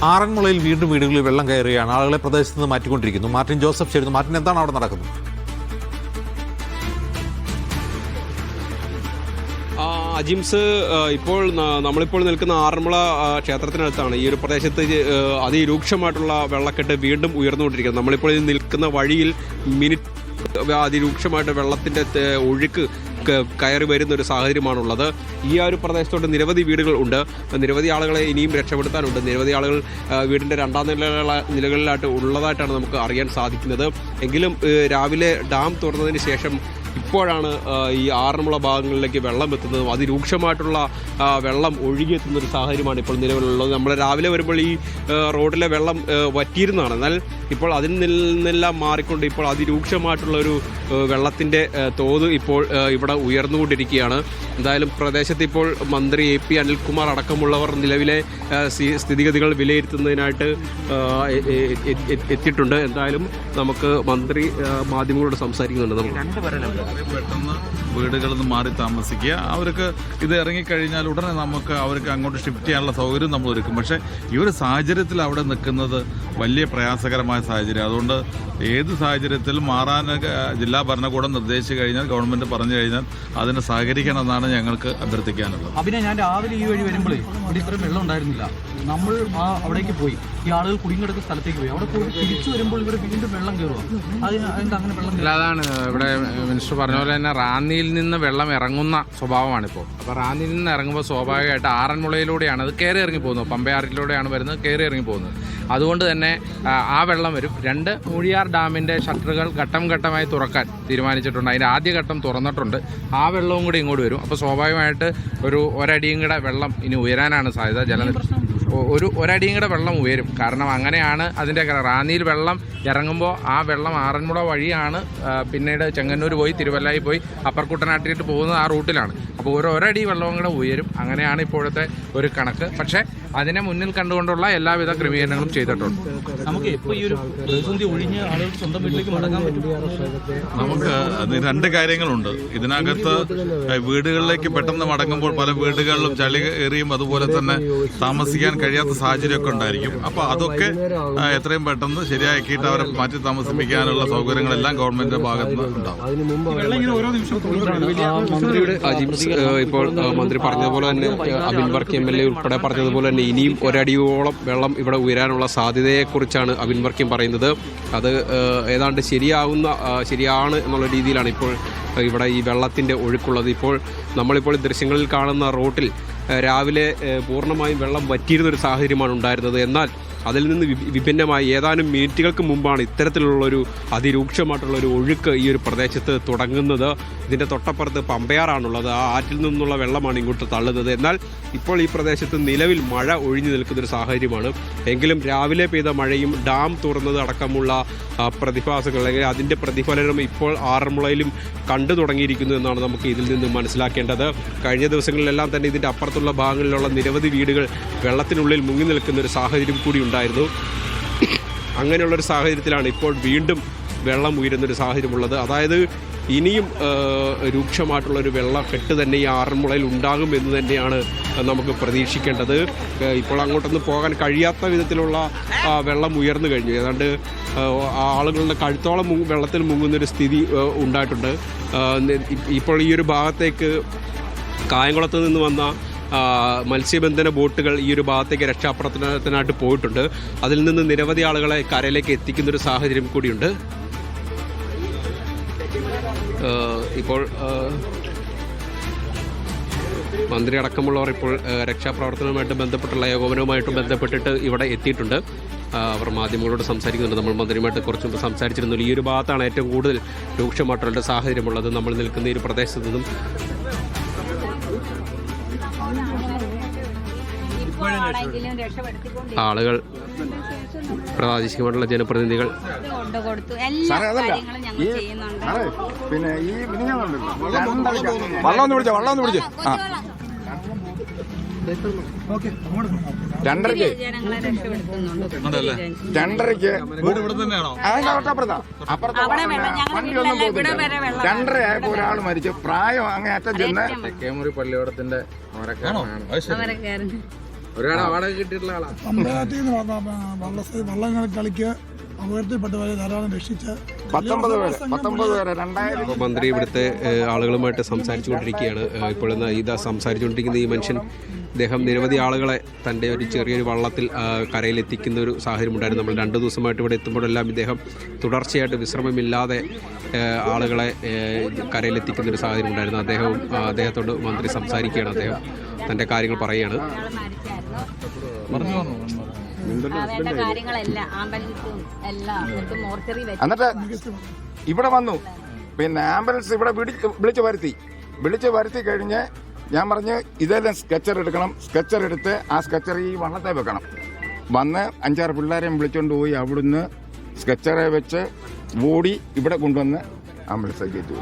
ആറന്മുളയിൽ വീണ്ടും വീടുകളിൽ വെള്ളം കയറുകയാണ്. ആളുകളെ പ്രദേശത്ത് നിന്ന് മാറ്റിക്കൊണ്ടിരിക്കുന്നു. മാർട്ടിൻ ജോസഫ് ചേരുന്നു. മാർട്ടിൻ, എന്താണ് അവിടെ നടക്കുന്നത്? അജിംസ്, ഇപ്പോൾ നമ്മളിപ്പോൾ നിൽക്കുന്ന ആറന്മുള ക്ഷേത്രത്തിനടുത്താണ്. ഈ ഒരു പ്രദേശത്ത് അതിരൂക്ഷമായിട്ടുള്ള വെള്ളക്കെട്ട് വീണ്ടും ഉയർന്നുകൊണ്ടിരിക്കുന്നത്. നമ്മളിപ്പോൾ നിൽക്കുന്ന വഴിയിൽ അതിരൂക്ഷമായിട്ട് വെള്ളത്തിൻ്റെ ഒഴുക്ക് കയറി വരുന്ന ഒരു സാഹചര്യമാണുള്ളത്. ഈ ഒരു പ്രദേശത്തോട്ട് നിരവധി വീടുകൾ ഉണ്ട്. നിരവധി ആളുകളെ ഇനിയും രക്ഷപ്പെടുത്താനുണ്ട്. നിരവധി ആളുകൾ വീടിൻ്റെ രണ്ടാം നിലകളിലായിട്ട് ഉള്ളതായിട്ടാണ് നമുക്ക് അറിയാൻ സാധിക്കുന്നത്. എങ്കിലും രാവിലെ ഡാം തുറന്നതിന് ശേഷം ഇപ്പോഴാണ് ഈ ആറന്മുള ഭാഗങ്ങളിലേക്ക് വെള്ളം എത്തുന്നതും അതിരൂക്ഷമായിട്ടുള്ള വെള്ളം ഒഴുകിയെത്തുന്ന ഒരു സാഹചര്യമാണ് ഇപ്പോൾ നിലവിലുള്ളത്. നമ്മൾ രാവിലെ വരുമ്പോൾ ഈ റോഡിലെ വെള്ളം വറ്റിയിരുന്നതാണ്. എന്നാൽ ഇപ്പോൾ അതിൽ നിന്നെല്ലാം മാറിക്കൊണ്ട് ഇപ്പോൾ അതിരൂക്ഷമായിട്ടുള്ള ഒരു വെള്ളത്തിൻ്റെ തോത് ഇപ്പോൾ ഇവിടെ ഉയർന്നുകൊണ്ടിരിക്കുകയാണ്. എന്തായാലും പ്രദേശത്ത് ഇപ്പോൾ മന്ത്രി AP അനിൽകുമാർ അടക്കമുള്ളവർ നിലവിലെ സ്ഥിതിഗതികൾ വിലയിരുത്തുന്നതിനായിട്ട് എത്തിയിട്ടുണ്ട്. എന്തായാലും നമുക്ക് മന്ത്രി മാധ്യമങ്ങളോട് സംസാരിക്കുന്നുണ്ട്. നമുക്ക് പെട്ടെന്ന് വീടുകളിൽ നിന്ന് മാറി താമസിക്കുക. അവർക്ക് ഇത് ഇറങ്ങിക്കഴിഞ്ഞാൽ ഉടനെ നമുക്ക് അവർക്ക് അങ്ങോട്ട് ഷിഫ്റ്റ് ചെയ്യാനുള്ള സൗകര്യം നമ്മൾ ഒരുക്കും. പക്ഷേ ഈ ഒരു സാഹചര്യത്തിൽ അവിടെ നിൽക്കുന്നത് വലിയ പ്രയാസകരമായ സാഹചര്യം. അതുകൊണ്ട് ഏത് സാഹചര്യത്തിലും മാറാൻ ജില്ലാ ഭരണകൂടം നിർദ്ദേശിച്ചു കഴിഞ്ഞാൽ, ഗവൺമെന്റ് പറഞ്ഞു കഴിഞ്ഞാൽ അതിന് സഹകരിക്കണമെന്നാണ് ഞങ്ങൾക്ക് അഭ്യർത്ഥിക്കാനുള്ളത്. പിന്നെ ഞാൻ രാവിലെ ഈ വഴി വരുമ്പോഴേ ഇവിടെ ഇത്രയും വെള്ളം ഉണ്ടായിരുന്നില്ല. നമ്മൾ അവിടേക്ക് പോയി, ഈ ആളുകൾ കുടുങ്ങിക്കിടക്കുന്ന സ്ഥലത്തേക്ക് പോയി. അവിടെ പോയി തിരിച്ചു വരുമ്പോൾ ഇവർ വീണ്ടും വെള്ളം കയറുക. അങ്ങനെ വെള്ളം അതാണ് ഇവിടെ മിനിസ്റ്റർ പറഞ്ഞ പോലെ തന്നെ റാന്നിയിൽ നിന്ന് വെള്ളം ഇറങ്ങുന്ന സ്വഭാവമാണിപ്പോൾ. അപ്പോൾ റാന്നിയിൽ നിന്ന് ഇറങ്ങുമ്പോൾ സ്വാഭാവികമായിട്ട് ആറന്മുളയിലൂടെയാണ് അത് കയറി ഇറങ്ങി പോകുന്നത്. പമ്പയാറിലൂടെയാണ് വരുന്നത്, കയറി ഇറങ്ങി പോകുന്നത്. അതുകൊണ്ട് തന്നെ ആ വെള്ളം വരും. 2 മൂഴിയാർ ഡാമിൻ്റെ ഷട്ടറുകൾ ഘട്ടം ഘട്ടമായി തുറക്കാൻ തീരുമാനിച്ചിട്ടുണ്ട്. അതിൻ്റെ ആദ്യ ഘട്ടം തുറന്നിട്ടുണ്ട്. ആ വെള്ളവും കൂടി ഇങ്ങോട്ട് വരും. അപ്പോൾ സ്വാഭാവികമായിട്ട് ഒരടിയും കൂടെ വെള്ളം ഇനി ഉയരാനാണ് സാധ്യത. ഒരടിയും കൂടെ വെള്ളം ഉയരും. കാരണം അങ്ങനെയാണ് അതിൻ്റെ റാന്നിയിൽ വെള്ളം ഇറങ്ങുമ്പോൾ ആ വെള്ളം ആറന്മുള വഴിയാണ് പിന്നീട് ചെങ്ങന്നൂർ പോയി തിരുവല്ലായി പോയി അപ്പർ കുട്ടനാട്ടിലേക്ക് പോകുന്നത് ആ റൂട്ടിലാണ്. അപ്പോൾ ഒരടി വെള്ളവും കൂടെ ഉയരും. അങ്ങനെയാണ് ഇപ്പോഴത്തെ ഒരു കണക്ക്. പക്ഷേ അതിനെ മുന്നിൽ കണ്ടുകൊണ്ടുള്ള എല്ലാവിധ ക്രമീകരണങ്ങളും ചെയ്തിട്ടുണ്ട്. നമുക്ക് ഇപ്പോൾ ഈ ഒരു പ്രതിസന്ധി ഒഴിഞ്ഞ് ആളുകൾക്ക് സ്വന്തം വീട്ടിലേക്ക് മടങ്ങാൻ പറ്റും. നമുക്ക് 2 കാര്യങ്ങളുണ്ട് ഇതിനകത്ത്. വീടുകളിലേക്ക് പെട്ടെന്ന് മടങ്ങുമ്പോൾ പല വീടുകളിലും ചളി ഏറിയും അതുപോലെ തന്നെ താമസിക്കാൻ കഴിയാത്ത സാഹചര്യമൊക്കെ ഉണ്ടായിരിക്കും. അപ്പോൾ അതൊക്കെ എത്രയും പെട്ടെന്ന് ശരിയാക്കിയിട്ട് അവരെ മാറ്റി താമസിപ്പിക്കാനുള്ള സൗകര്യങ്ങളെല്ലാം ഗവൺമെന്റിന്റെ ഭാഗത്ത് നിന്ന് ഉണ്ടാവും. ഇപ്പോൾ മന്ത്രി പറഞ്ഞതുപോലെ തന്നെ അബിൻ വർക്കി MLA ഉൾപ്പെടെ പറഞ്ഞതുപോലെ തന്നെ ഇനിയും ഒരടിയോളം വെള്ളം ഇവിടെ ഉയരാനുള്ള സാധ്യതയെക്കുറിച്ചാണ് അബിൻ വർക്കിയും പറയുന്നത്. അത് ഏതാണ്ട് ശരിയാണ് എന്നുള്ള രീതിയിലാണ് ഇപ്പോൾ ഇവിടെ ഈ വെള്ളത്തിൻ്റെ ഒഴുക്കുള്ളത്. ഇപ്പോൾ നമ്മളിപ്പോൾ ദൃശ്യങ്ങളിൽ കാണുന്ന റോട്ടിൽ രാവിലെ പൂർണ്ണമായും വെള്ളം വറ്റിയിരുന്നൊരു സാഹചര്യമാണ് ഉണ്ടായിരുന്നത്. എന്നാൽ അതിൽ നിന്ന് വിഭിന്നമായി ഏതാനും മിനിറ്റുകൾക്ക് മുമ്പാണ് ഇത്തരത്തിലുള്ളൊരു അതിരൂക്ഷമായിട്ടുള്ളൊരു ഒഴുക്ക് ഈ ഒരു പ്രദേശത്ത് തുടങ്ങുന്നത്. ഇതിൻ്റെ തൊട്ടപ്പുറത്ത് പമ്പയാറാണുള്ളത്. ആ ആറ്റിൽ നിന്നുള്ള വെള്ളമാണ് ഇങ്ങോട്ട് തള്ളുന്നത്. എന്നാൽ ഇപ്പോൾ ഈ പ്രദേശത്ത് നിലവിൽ മഴ ഒഴിഞ്ഞു നിൽക്കുന്നൊരു സാഹചര്യമാണ്. എങ്കിലും രാവിലെ പെയ്ത മഴയും ഡാം തുറന്നത് അടക്കമുള്ള പ്രതിഭാസങ്ങൾ അല്ലെങ്കിൽ അതിൻ്റെ പ്രതിഫലനം ഇപ്പോൾ ആറന്മുളയിലും കണ്ടു തുടങ്ങിയിരിക്കുന്നു എന്നാണ് നമുക്ക് ഇതിൽ നിന്ന് മനസ്സിലാക്കേണ്ടത്. കഴിഞ്ഞ ദിവസങ്ങളിലെല്ലാം തന്നെ ഇതിൻ്റെ അപ്പുറത്തുള്ള ഭാഗങ്ങളിലുള്ള നിരവധി വീടുകൾ വെള്ളത്തിനുള്ളിൽ മുങ്ങി നിൽക്കുന്ന ഒരു സാഹചര്യം കൂടി ഉണ്ടായിരുന്നു. അങ്ങനെയുള്ളൊരു സാഹചര്യത്തിലാണ് ഇപ്പോൾ വീണ്ടും വെള്ളം ഉയരുന്നൊരു സാഹചര്യമുള്ളത്. അതായത് ഇനിയും രൂക്ഷമായിട്ടുള്ളൊരു വെള്ളക്കെട്ട് തന്നെ ഈ ആറന്മുളയിൽ ഉണ്ടാകും എന്ന് തന്നെയാണ് നമുക്ക് പ്രതീക്ഷിക്കേണ്ടത്. ഇപ്പോൾ അങ്ങോട്ടൊന്നും പോകാൻ കഴിയാത്ത വിധത്തിലുള്ള വെള്ളം ഉയർന്നു കഴിഞ്ഞു. ഏതാണ്ട് ആളുകളുടെ കഴുത്തോളം വെള്ളത്തിൽ മുങ്ങുന്നൊരു സ്ഥിതി ഉണ്ടായിട്ടുണ്ട്. ഇപ്പോൾ ഈ ഒരു ഭാഗത്തേക്ക് കായംകുളത്ത് നിന്ന് വന്ന മത്സ്യബന്ധന ബോട്ടുകൾ ഈ ഒരു ഭാഗത്തേക്ക് രക്ഷാപ്രവർത്തനത്തിനായിട്ട് പോയിട്ടുണ്ട്. അതിൽ നിന്ന് നിരവധി ആളുകളെ കരയിലേക്ക് എത്തിക്കുന്നൊരു സാഹചര്യം കൂടിയുണ്ട്. ഇപ്പോൾ മന്ത്രി അടക്കമുള്ളവർ ഇപ്പോൾ രക്ഷാപ്രവർത്തനവുമായിട്ട് ബന്ധപ്പെട്ടുള്ള ഏകോപനവുമായിട്ട് ബന്ധപ്പെട്ടിട്ട് ഇവിടെ എത്തിയിട്ടുണ്ട്. അവർ മാധ്യമങ്ങളോട് സംസാരിക്കുന്നുണ്ട്. നമ്മൾ മന്ത്രിയുമായിട്ട് കുറച്ച് മുമ്പ് സംസാരിച്ചിരുന്നു. ഈ ഒരു ഭാഗത്താണ് ഏറ്റവും കൂടുതൽ രൂക്ഷമായിട്ടുള്ള സാഹചര്യമുള്ളത്. നമ്മൾ നിൽക്കുന്ന ഈ ഒരു പ്രദേശത്തു നിന്നും ആളുകൾ, പ്രാദേശികമായിട്ടുള്ള ജനപ്രതിനിധികൾ പിന്നെ ഈ രണ്ടരയ്ക്ക് രണ്ടരയായപ്പോ ഒരാൾ മരിച്ചു. പ്രായം അങ്ങേയറ്റം ചെന്ന് പള്ളിയോടത്തിന്റെ ഒരുപാട് അവാർഡ് കിട്ടിയിട്ടുള്ള ആളാണ്. പമ്പയാറ്റിൽ നിന്ന് വള്ളങ്ങൾ കളിക്ക് അപകടത്തിൽപ്പെട്ടവരെ ധാരാളം രക്ഷിച്ച് 19 പേര് 2000 അപ്പോൾ മന്ത്രി ഇവിടുത്തെ ആളുകളുമായിട്ട് സംസാരിച്ചുകൊണ്ടിരിക്കുകയാണ്. ഇപ്പോൾ ഇതാ സംസാരിച്ചുകൊണ്ടിരിക്കുന്ന ഈ മനുഷ്യൻ, അദ്ദേഹം നിരവധി ആളുകളെ തൻ്റെ ഒരു ചെറിയൊരു വള്ളത്തിൽ കരയിലെത്തിക്കുന്ന ഒരു സാഹചര്യം ഉണ്ടായിരുന്നു. നമ്മൾ 2 ദിവസമായിട്ട് ഇവിടെ എത്തുമ്പോഴെല്ലാം ഇദ്ദേഹം തുടർച്ചയായിട്ട് വിശ്രമമില്ലാതെ ആളുകളെ കരയിലെത്തിക്കുന്ന ഒരു സാഹചര്യം ഉണ്ടായിരുന്നു. അദ്ദേഹത്തോട് മന്ത്രി സംസാരിക്കുകയാണ്. അദ്ദേഹം തൻ്റെ കാര്യങ്ങൾ പറയുകയാണ്. എന്നിട്ട് ഇവിടെ വന്നു. പിന്നെ ആംബുലൻസ് ഇവിടെ വിളിച്ചു വരുത്തി കഴിഞ്ഞ് ഞാൻ പറഞ്ഞ് ഇതെല്ലാം സ്കെച്ചർ എടുക്കണം. സ്കെച്ചർ എടുത്ത് ആ സ്കെച്ചർ ഈ വള്ളത്തെ വെക്കണം. വന്ന് 5-6 പിള്ളേരെയും വിളിച്ചുകൊണ്ട് പോയി അവിടുന്ന് സ്കെച്ചറെ വെച്ച് ഓടി ഇവിടെ കൊണ്ടുവന്ന് ആംബുലൻസ് കയറ്റി.